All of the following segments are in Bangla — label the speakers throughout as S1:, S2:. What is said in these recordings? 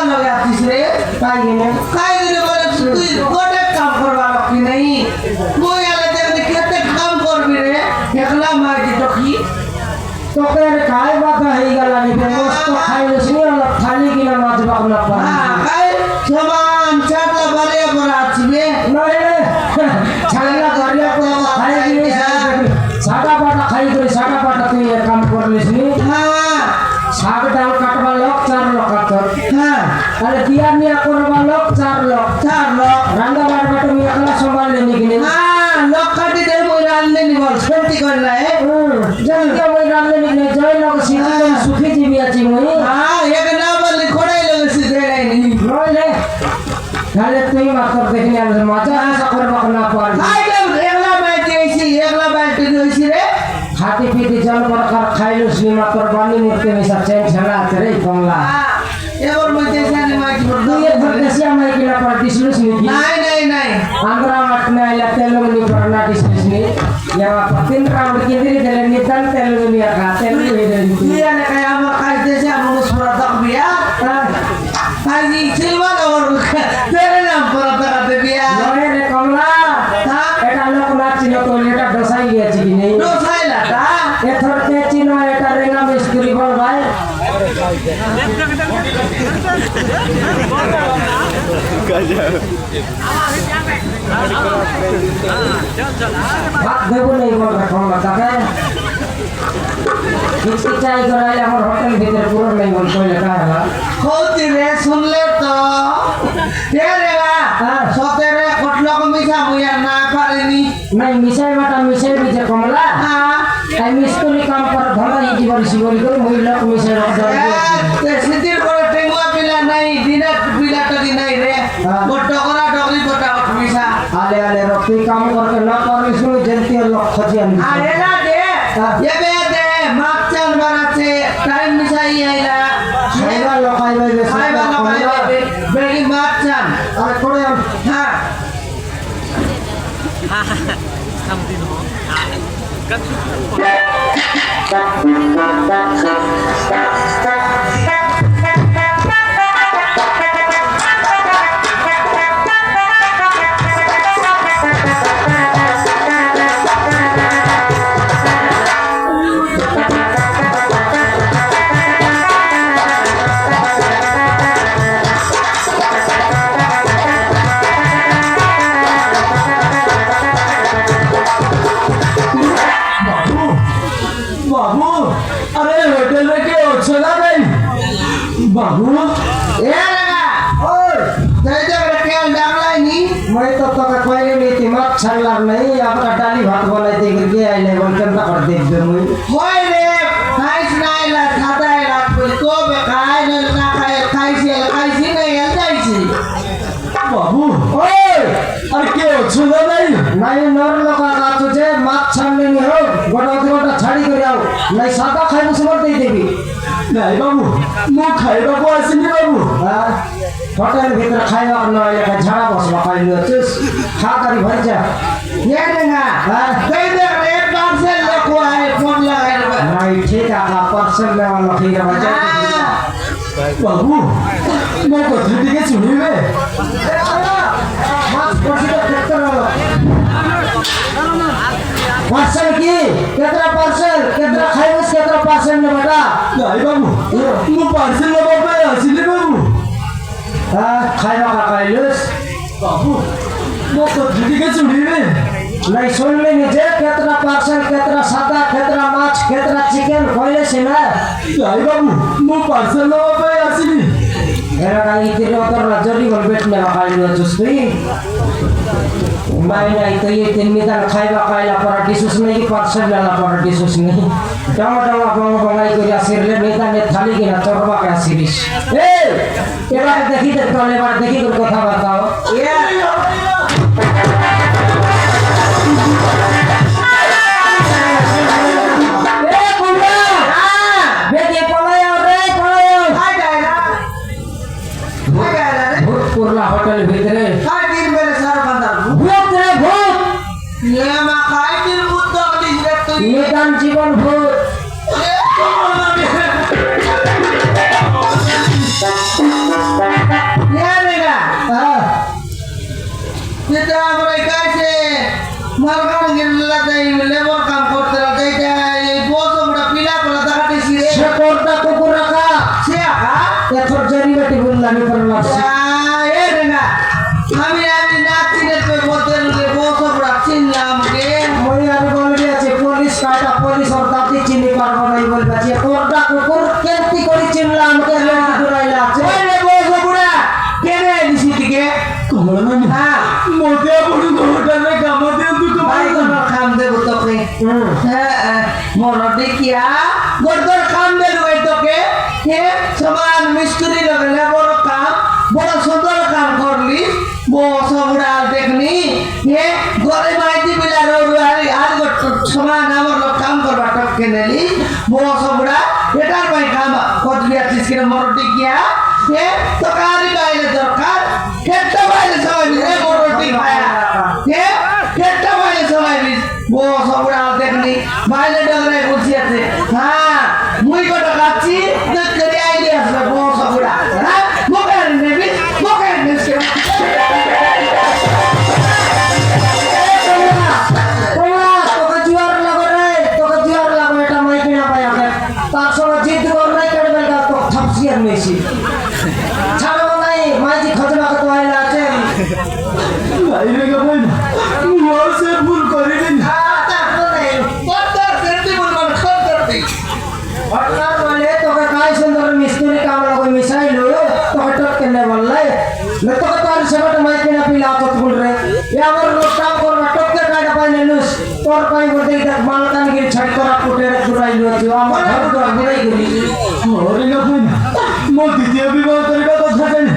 S1: लगे आतीस रे काय गिने बोले तुई गोटे काम करवा लकी नहीं मुई आले तेरे केते काम करबी रे एकला मार दी टकी
S2: तो केरे काय बात है गला नि मस्त खाइले सुनी अलग थाली किना माछ बाकना पा
S1: हां काय समान चाटला बारे बरा छिबे
S2: नहीं छाला गरिया को खाइ गिनी साटा पाटा खाइ गरी साटा पाटा तू ये काम कर लेसनी
S1: हां
S2: साग डाल काटवा लोग 4 लोग काटत
S1: हां
S2: अरे दिया नि करवा लोग 4 लोग रंगा बार बाटो मी एकला संभाल लेनी गिनी
S1: हां लोग काटी दे मोई रांधने नि बोल सेंटी करना है
S2: जल्दी मोई रांधने नि जय लोग सीधी सुखी जीवी आची मोई
S1: हां एक ना बोल खोड़ाई लोग सीधे नहीं
S2: रोले खाले तू ही मार कर देखने आले माचा ऐसा कर बकना पार
S1: हाय एकला बैठी रे
S2: खाती पीती जल प्रकार खाइलो सिनेमा पर बानी मूर्ति में सब चैन छला तेरे कमला
S1: एवर में जैसा नहीं मार की
S2: तू ये परदेसिया में किला पर डिस्मिस नहीं
S1: नहीं
S2: आंध्रा मठ में आया तेलुगु नहीं पढ़ना डिस्मिस नहीं या तीन राउंड केंद्री तेले नितन तेलुगु नहीं आका तेलुगु ही दे
S1: ये ने काया हम काज जैसे हम मुस्कुरा तक बिया काजी सिल्वा और तेरे नाम पर तक दे बिया
S2: लोहे ने कमला एटा लोक नाच नो तो लेटा दसाई गया छी नहीं
S1: दोसाई लाटा
S2: ए थरते चिनो एटा रेंगा मिस्त्री बोल भाई बात देखो नहीं बोल रखो बता है किसी चाय कराया हमर होटल भीतर पूरा नहीं बोल कोई लगा है
S1: खोती रे सुन ले तो ये रेगा सोतेरे कोटलो को मिसा मुया ना पारेनी
S2: नहीं मिसाई माटा मिसाई बीच कमला
S1: हां
S2: आई मिस्त्री काम कर धंधा ही जीवन सिवरी को महिला को मिसाई रख
S1: ते सितिर को टेंगुआ पिला नहीं दिना पिला तो दिन नहीं रे गोटो करा डगरी गोटा मिसा
S2: आले आले रखी काम करके ना कर इसमें जनती लोग खजी हम
S1: अरे ना दे ये बे दे माचन बनाचे टाइम मिसाई आइला
S2: खाइबा लोकाई बे
S1: खाइबा लोकाई बे बेगी माचन
S2: अरे कोड़े हम
S1: हां
S3: something हो कत
S2: बाबू
S1: ए लगा ओए जय जय रखेल डांगलाई नी
S2: मैं तो कोई नहीं थी मत छल्ला नहीं आपका डाली भात बनाई दे करके आई नहीं बोल कर देख दे मुझे
S1: होय रे खाइस नाही ला खाता है ला को बे खाय न ना खाइसी नहीं जाईसी
S2: बाबू ओए अरे के हो छुदा नहीं नर लोग आ तुझे मत छानने नहीं हो गोटा छाड़ी कर आओ नहीं सादा खाइबो से मत दे देबी नहीं बाबू मु खाइबा को आसिनी बाबू होटल भीतर खाइबा न आइले झाड़ा बसबा खाइलो चुस खा करी भर जा
S1: ये देगा दे दे रे पार्सल लेको आए फोन लगाए
S2: नहीं ठीक है पार्सल ले वाला ठीक है बजा बाबू मैं को थी के सुनी में मत पसी तो ट्रैक्टर वाला पार्सल की केतरा खाइबो केतरा पार्सल ने बेटा नहीं बाबू मु पार्सल ले बाबू आसिले बाबू खाइबा का खाइलोस बाबू मैं को थी के सुनी में नहीं सुन ले जे केतरा पार्सल केतरा सादा केतरा माछ केतरा चिकन खोले से ना नहीं बाबू मु पार्सल ले बाबू आसिली एरा का इतने उतर जरी बोल बैठने का खाइलो जुस्ती मैं नहीं तो ये तीन मिनट खाइबा खाइला पर डिशुस नहीं पार्सल लाला पर डिशुस नहीं टमाटर बंगाई को या सिरले मिटा ने थाली के ना चोरबा का सिरिस ए एरा देखी दे तले बार देखी कर कथा बताओ
S1: ये
S2: होटल भीतर
S1: काय दिन मेरे सर बंदर
S2: भूत रे भूत
S1: ये मा काय दिन भूत तो दिस रे तू
S2: निदान जीवन भूत এথর জেরি বেটি বললাম করে লাগছে
S1: এ রেঙ্গা আমি নাচি রে তুই বলতে বসব চিনলাম কে
S2: ওই আমি বলে আছে পুলিশ কাটা পুলিশ ওর দাঁতি চিনি পারবো না বলবে যে তোরটা কুকুর কেমতি করে চিনলাম কে লেডি দৌড়াইলা আছে
S1: ওই রে বসব বুড়া কে রে দিছি দিকে
S2: কমলা না
S1: হ্যাঁ
S2: মোতে বড় গোটা রে কামতে তুই
S1: ভাই কোন কাম দেব তোকে হ্যাঁ মোর দেখিয়া গোদর কাম দেব তোকে হে সমান মিস্ত্রি লগলে বড় কাম বড় সুন্দর কাম করলি বসবুড়া দেখনি হে গরে মাইতি বিলা রৌরি আর সমান আমার লোক কাম করবা টপকে নেলি বসবুড়া এটার ভাই কাম করলি আছিস কিনা মোর দেখিয়া হে তো কারি বাইরে দরকার কেটে বাইরে সবাই হে মোর দেখিয়া হে কেটে বাইরে সবাই বসবুড়া দেখনি বাইরে ডগরে বসি আছে হ্যাঁ মুই কত কাচ্ছি দুধ করে আইলি আসবে বসবুড়া হ্যাঁ মোকে নেবি মোকে নেবি
S2: তোকে জুয়ার লাগরে তোকে জুয়ার লাগরে এটা মাই কিনা পাই আগে তার সঙ্গে জিদ কর নাই কেটে বেলকা তো থাপসিয়ার মেশি ছাড়ো নাই মাইজি খজনা কত আইলা আছে বাইরে গো না মোর সে ভুল করিনি ঘটনার মানে তোকে কাই সুন্দর মিস্ত্রি কাম লাগো মিশাইলো তোকে টপকে নে বললে না তোকে তার সেবাটা মাই কিনা পিলা তো ভুল রে এ আমার লোক কাম করবা টপকে কাটা পাই নেলুস তোর পাই বলতে দেখ মালকান গিরি ছাড় করা কুটের ঘুরাইলো তুই আমার ঘর তো ঘুরাই গলি ওরে না কই না মো দ্বিতীয় বিবাহ তোর কথা থাকে না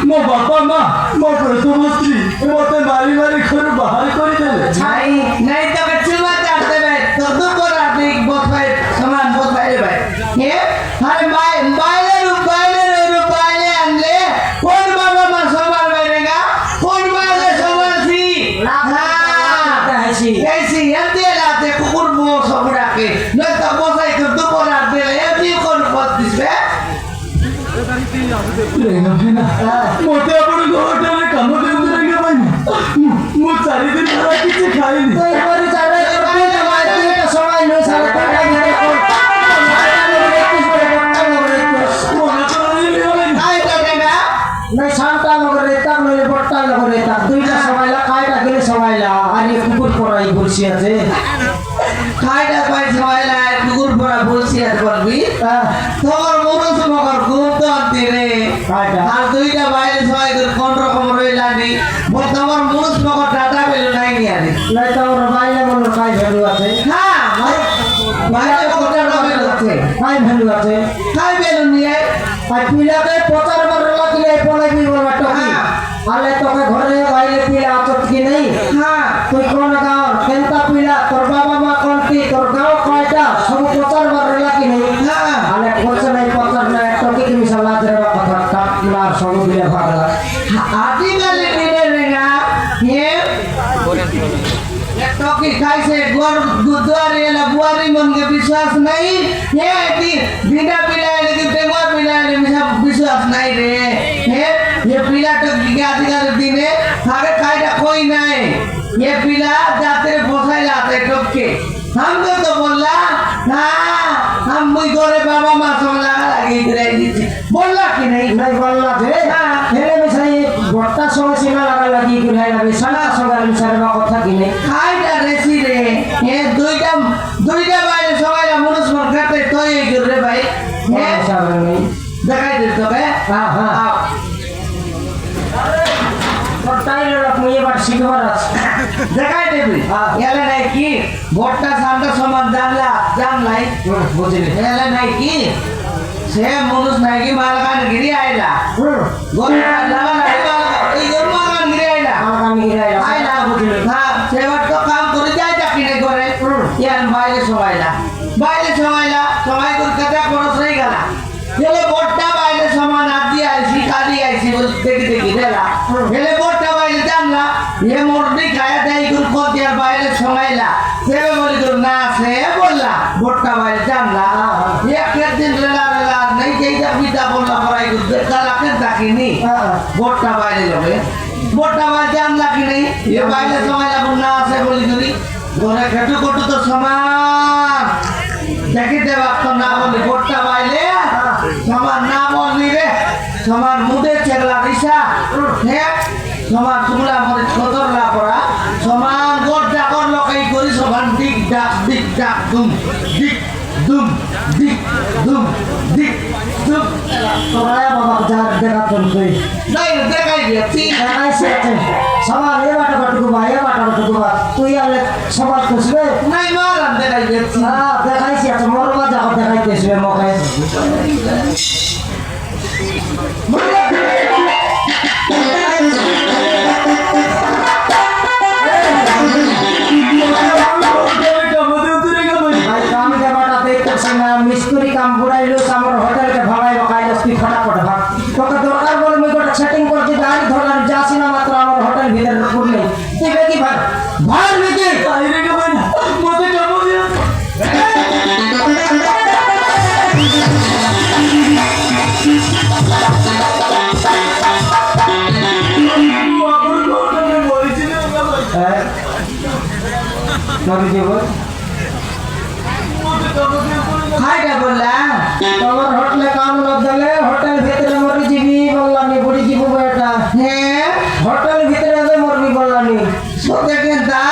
S2: মো বাবা মা মো প্রথম স্ত্রী মতে মারি মারি ঘর বাহার করে দেলে
S1: ছাই নাই তোকে চুমা চাটতে ভাই তো তো করা তুই বসাই সমান বসাই রে ভাই হে আরে বাইরে আনলে কোন বাবা মা সবার বাইরে গা কোন বাইরে সবার সি कैसी अंधे लाते कुकुर बो सबड़ा के न तो बसाई कर दो बोला दे ले भी कोन बात दिसबे
S2: রেনা ফেনা মোতে আপন ঘরটা রে কাম দে উড়ে গে ভাই মো চারি দিন ধরে কিছু খাইনি তুই পরে চাড়া করবি তোমার তুই তো সবাই নই সারা কোন খাই না কোন নাই শান্তা লগরে তাক নইলে বট্টা লগরে তাক দুইটা সবাইলা কাইটা গেলে সবাইলা আর এই কুকুর পড়াই বসি আছে
S1: খাইটা পাই সবাইলা কুকুর পড়া বলছি আর করবি তোর মুরস মকর খুব তো দিরে
S2: কাইটা
S1: আর দুইটা বাইরে সবাই কোন রকম রইলা নি বল তোমার মুরস মকর টাটা বেল নাই নি আরে
S2: নাই তো ওর বাইরে মনে কাই ভ্যালু আছে
S1: হ্যাঁ বাইরে কোটা বেল আছে
S2: কাই ভ্যালু আছে
S1: খাই বেল নিয়ে
S2: আর পিলাকে পচার বার লাগিলে পলাই বি বলবা টকি আলে তোকে ঘরে বাইরে পিলা আছত কি নাই
S1: হ্যাঁ
S2: তুই কোন গাঁও কেনতা পিলা তোর বাবা মা কোনটি তোর গাঁও কয়টা সব পচার বার লাগি নাই
S1: হ্যাঁ
S2: আলে পচা নাই পচার নাই টকি কি মিশালা দেবা কথা কাটলার সব বিলে ভাগলা
S1: আদি গালে দিনে রেগা হে टोकी खाई से गोर गुद्वारे ला बुआरी मन के विश्वास नहीं ये दी बिना पिलाए लेकिन टेंगवा पिलाए ले मिसा विश्वास नहीं रे हे ये पिला टोकी के अधिकार दिने थारे खाईटा कोई नहीं ये पिला जाते बसाई लाते टोके हमको तो बोला हाँ हम मुई गोरे बाबा माँ समझा लगी रही बोला कि नहीं
S2: নাই বললা যে হেলে মিশাই বর্তা সঙ্গে সীমা লাগা লাগি কি নাই লাগি সারা সঙ্গে মিশারবা কথা কি নাই
S1: খাইটা রেসি রে এ দুইটা বাইরে সবাই মনুষ মন কাটে তোই রে ভাই
S2: হ্যাঁ সারা নাই
S1: দেখাই দে তোকে
S2: হ্যাঁ হ্যাঁ বর্তাই লোক মুই এবার শিখবার আছে
S1: দেখাই দেবি এলে নাই কি ভোটটা সামটা সমান জানলাই
S2: বুঝলি
S1: এলে নাই কি সে মনুষ নাই কি মালকান গিরি আইলা আইলা বুঝলি হ্যাঁ সেবার তো কাম করে যাই চাকরি নেই করে ইয়ার বাইরে সবাইলা সবাই করে কথা খরচ হয়ে গেলা গেলে ভোটটা বাইরে সমান আদি আইসি কালি আইসি দেখি দেলা গেলে ভোটটা বাইরে জানলা এ মোরদি খায়া দেয় গুলো কত আর বাইরে সমাইলা সেবে বলি তোর না সে বললা ভোটটা বাইরে জানলা এক দিন লেলা नहीं যেইটা পিতা বললা পড়াই গুলো কালাকে ডাকিনি ভোটটা বাইরে যাবে ভোটটা বাইরে জানলা কি নেই এ বাইরে সমাইলা না আছে বলি যদি ঘরে খেটু কটু তো সমান দেখিতে বাক্ত না বলি ভোটটা বাইরে সমান না বললি রে তোমার মুডে চেগলা দিছা হ্যাঁ তোমার তুলা মনে সদর না করা সমান গড় ডাকর লকাই করি সমান দিক ডাক দুম দিক দুম দিক দুম দিক দুম
S2: তোরা বাবা যার দেখা চলবে
S1: নাই দেখাই দিয়েছি
S2: দেখাইছে সবার এ বাটা বাটুকু বা এ বাটা বাটুকু বা তুই আলে সবার খুশবে
S1: নাই মারাম দেখাই দিয়েছি
S2: দেখাইছি আচ্ছা মরবা যাও দেখাইতেছে মকে মিস্ত্রি কাম বুড়াইলো আমার হোটেলকে ভাগাই ভাগাইলো তুই ফটাফট ভাগ তোকে দরকার বলে মুই গোটা সেটিং করছি গাড়ি ধরার যাচ্ছি না মাত্র আমার হোটেল ভিতরে ঢুকলে তুই বেকি ভাগ ভাগ বেকি
S1: আইরে কে ভাই না মতে কামো দিয়া
S2: নবী জি বল
S1: খাইটা বললা
S2: তোমার হোটেলে কাম না দিলে হোটেল ভিতরে মরি যাবি বললানি বুড়ি জীব বেটা
S1: হ্যাঁ
S2: হোটেল ভিতরে যে মরবি বললানি
S1: সতে কেনতা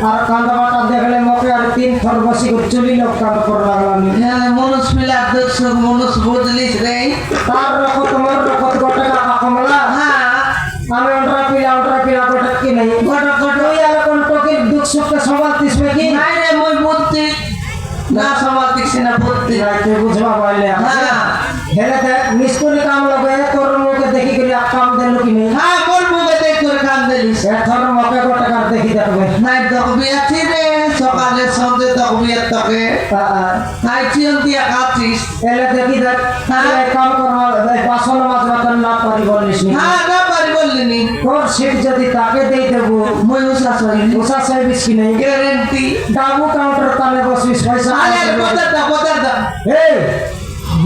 S2: আর কান্দা বাটা দেখলে মকে আর 3 থর বসি করে চলি লোক কাম করে লাগলানি
S1: হ্যাঁ মনুষ মিলা দর্শ মনুষ বুঝলিস রে
S2: তার রকম তোমার রকম গোটা কাকা কমলা
S1: হ্যাঁ
S2: আমি অন্ডরা পিলা গোটা কি নাই গোটা গোটা ওই আর কোন টকে দুঃখ সুখকে সম্ভালতিস কি
S1: নাই রে মই বুদ্ধি না সমাতিস না বুদ্ধি
S2: তুই বুঝবা পাইলে
S1: হ্যাঁ
S2: হেলে দেখ মিস্ত্রি কাম লগে তোর মুখে দেখি করে কাম দেন কি নেই
S1: হ্যাঁ মোর মুখে দেখ করে কাম দিলিস
S2: এখন মকে গোটা কার দেখি দেখবে
S1: নাই দকবি আছি রে সকালে সন্ধে দকবি তোকে নাই চিয়ন দিয়া খাচ্ছিস
S2: এলে দেখি দেখ
S1: হ্যাঁ।
S2: কাম করবা বাসন মাজবা না পারি বলিস নি
S1: হ্যাঁ না পারি বললিনি
S2: তোর সিট যদি তাকে দেই দেবো
S1: মই উষা সরি
S2: উষা সার্ভিস কি নেই
S1: গ্যারেন্টি
S2: ডাবু কাউন্টার তালে বসিস পয়সা
S1: আরে কথা
S2: এই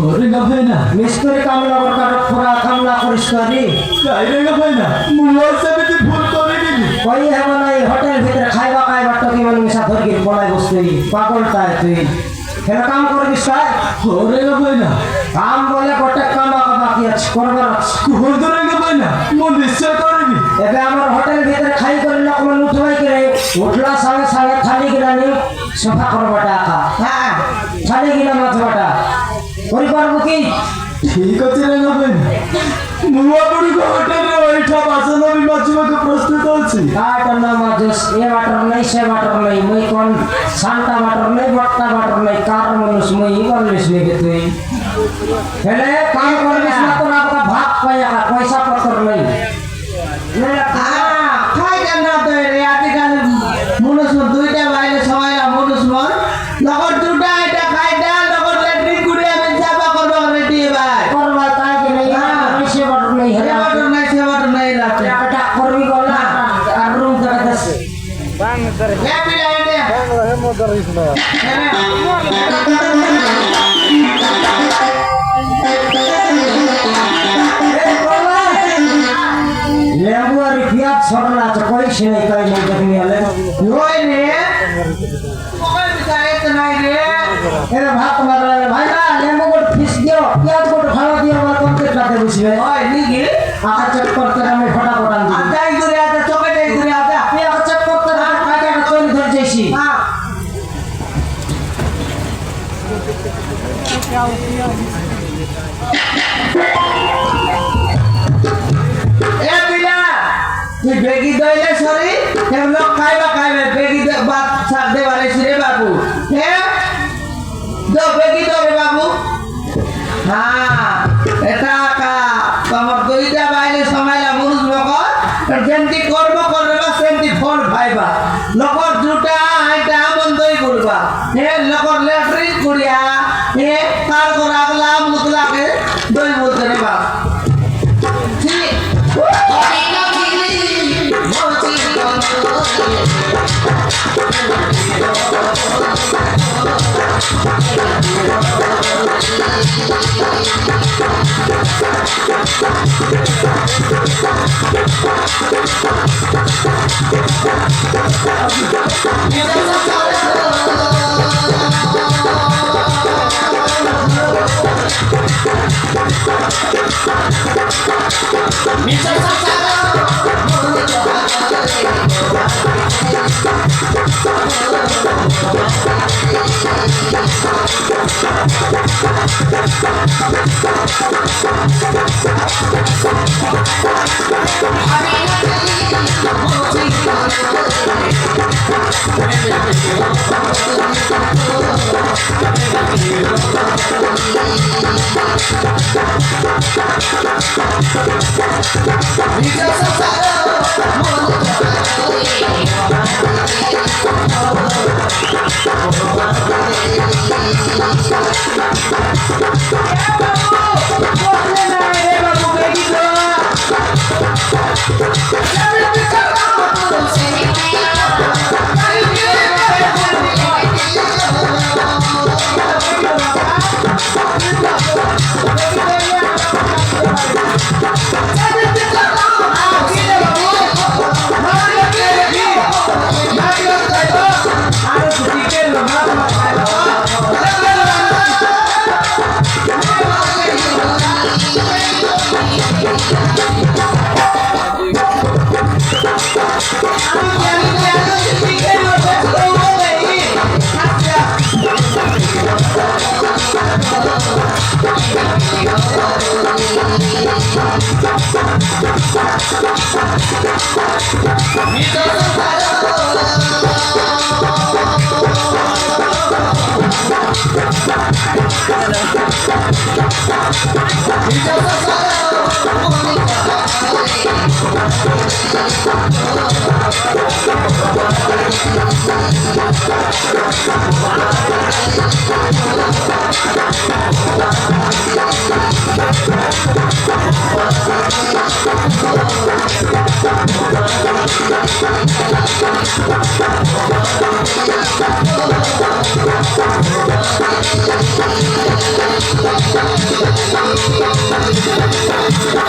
S1: ওরে গাবে না
S2: মিস্ত্রি কাম লগর কার পুরা কাম না করিস করি
S1: আরে গাবে না মুয়ার সাথে ভুল করে দিবি
S2: কই হেব নাই হোটেল ভিতরে খাইবা তো কি মানে মিশা ধরকি বলাই বসতে পাগলটাই তুই হেলে কাম করবিস কাই
S1: ওরে গাবে না
S2: কাম বলে গোটে কাম বাকি আছে করবার আছে
S1: কোন ধরে গাবে না মন নিশ্চয় করবি
S2: এবে আমার হোটেল ভিতরে খাই করে লোক মন উঠবাই করে উঠলা সঙ্গে সঙ্গে খালি গিলানি সফা করবাটা আকা
S1: হ্যাঁ
S2: খালি গিলা মাছ বাটা করি পারবো কি
S1: ঠিক আছে রে গাবে না মুয়া পড়ি হোটেলে ওইটা বাসন আমি মাছিমাকে প্রস্তুত আছি
S2: কাটন না মাছস এ বাটর নাই সে বাটর নাই মই কোন শান্তা বাটর নাই বট্টা বাটর নাই কার মানুষ মই বলিস নি তুই হেলে কাম করবিস না তো না ভাত পাইয়া পয়সা পত্র নাই
S1: খাই কেন তো রে আজকাল মানুষ দুইটা বাইরে সময় না মানুষ মন লগর দুটা এটা খাইটা লগর লেট্রিন করে আমি যাবা করবো রেডি ভাই
S2: করবা তাই কি নাই সে বাটর নাই হেলে
S1: সে বাটর নাই রাতে
S2: টাকা করবি গলা আর রুম থেকে দেশে
S1: এ বিলা এনে
S2: লেবু আর পিয়াজ ছড়ানো আছে কই সে নাই কই নাই দেখনি হলে
S1: ওই রে মোবাইল বিছাই তো নাই রে
S2: এরে ভাত মারলে ভাই না লেবু গোট ফিস দিও পিয়াজ গোট ভালো দিও আমার কমপ্লিট রাতে বসবে
S1: ওই নিগি
S2: আকা চেক করতে আমি ফটাফট আন দিই
S1: আদাই করে আদা চকে দেই করে আদা
S2: পিয়াজ চেক করতে আমি কাকে চলি ধরে যাইছি
S1: হ্যাঁ এ বিলা তুই বেগি দইলে সরি কেন লোক খাইবে বেগি বাত সাথ দে বারে রে বাবু হ্যাঁ দো বেগি দো রে বাবু হ্যাঁ এটা কা তোমার দুইটা বাইরে সময়লা মুরুজ লগর যেমতি কর্ম করবা সেমতি ফল পাইবা লগর দুটা আইটা বন্ধই করবা হে লগর লেট্রিন করিয়া হে তার করা আগলা মুতলাকে দই বলতে রে বাপ ঠিক Thank you.